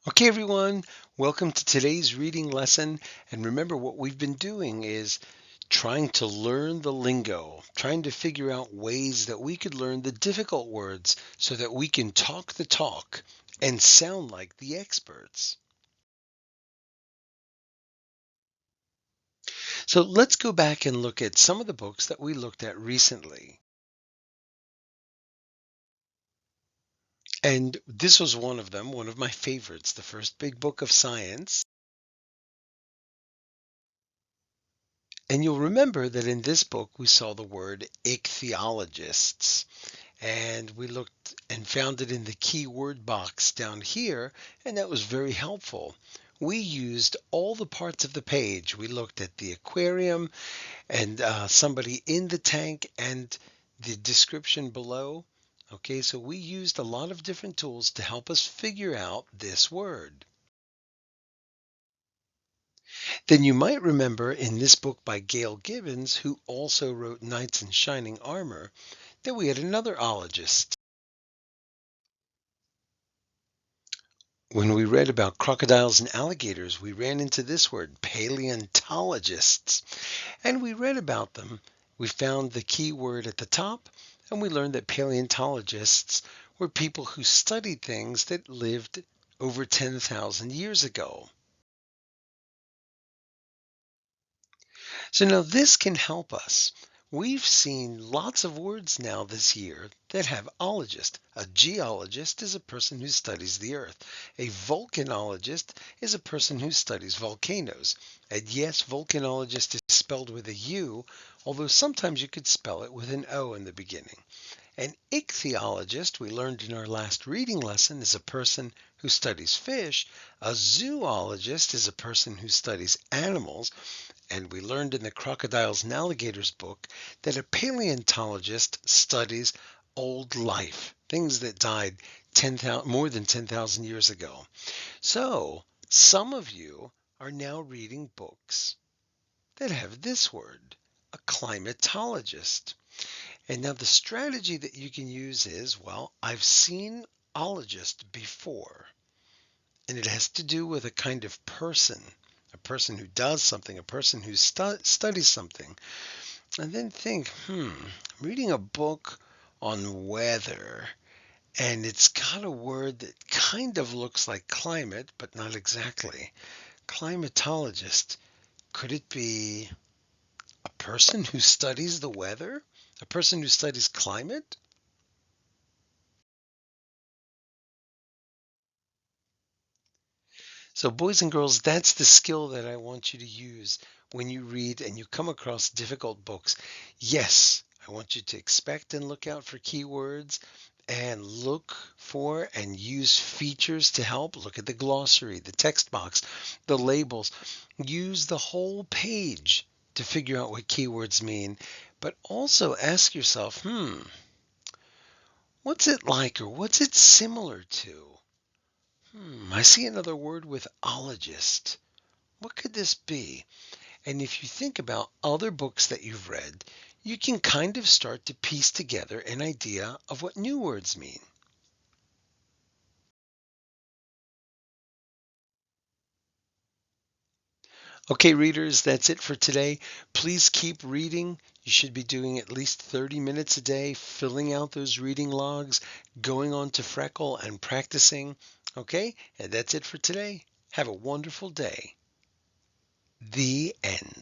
Okay, everyone, welcome to today's reading lesson. And remember, what we've been doing is trying to learn the lingo, trying to figure out ways that we could learn the difficult words so that we can talk the talk and sound like the experts. So let's go back and look at some of the books that we looked at recently. And this was one of them, one of my favorites, the first big book of science. And you'll remember that in this book we saw the word ichthyologists. And we looked and found it in the keyword box down here, and that was very helpful. We used all the parts of the page. We looked at the aquarium and somebody in the tank and the description below. Okay, so we used a lot of different tools to help us figure out this word. Then you might remember in this book by Gail Gibbons, who also wrote Knights in Shining Armor, that we had another ologist. When we read about crocodiles and alligators, we ran into this word, paleontologists. And we read about them. We found the key word at the top, and we learned that paleontologists were people who studied things that lived over 10,000 years ago. So now this can help us. We've seen lots of words now this year that have ologist. A geologist is a person who studies the earth. A volcanologist is a person who studies volcanoes. And yes, volcanologist is spelled with a U, although sometimes you could spell it with an O in the beginning. An ichthyologist, we learned in our last reading lesson, is a person who studies fish. A zoologist is a person who studies animals. And we learned in the Crocodiles and Alligators book that a paleontologist studies old life, things that died 10,000, more than 10,000 years ago. So some of you are now reading books that have this word, a climatologist. And now the strategy that you can use is, well, I've seen ologist before, and it has to do with a kind of person, a person who does something, a person who studies something. And then think, reading a book on weather, and it's got a word that kind of looks like climate, but not exactly. Climatologist, could it be a person who studies the weather? A person who studies climate? So, boys and girls, that's the skill that I want you to use when you read and you come across difficult books. Yes, I want you to expect and look out for keywords and look for and use features to help. Look at the glossary, the text box, the labels. Use the whole page to figure out what keywords mean, but also ask yourself, what's it like or what's it similar to? I see another word with ologist. What could this be? And if you think about other books that you've read, you can kind of start to piece together an idea of what new words mean. Okay, readers, that's it for today. Please keep reading. You should be doing at least 30 minutes a day, filling out those reading logs, going on to Freckle and practicing. Okay, and that's it for today. Have a wonderful day. The end.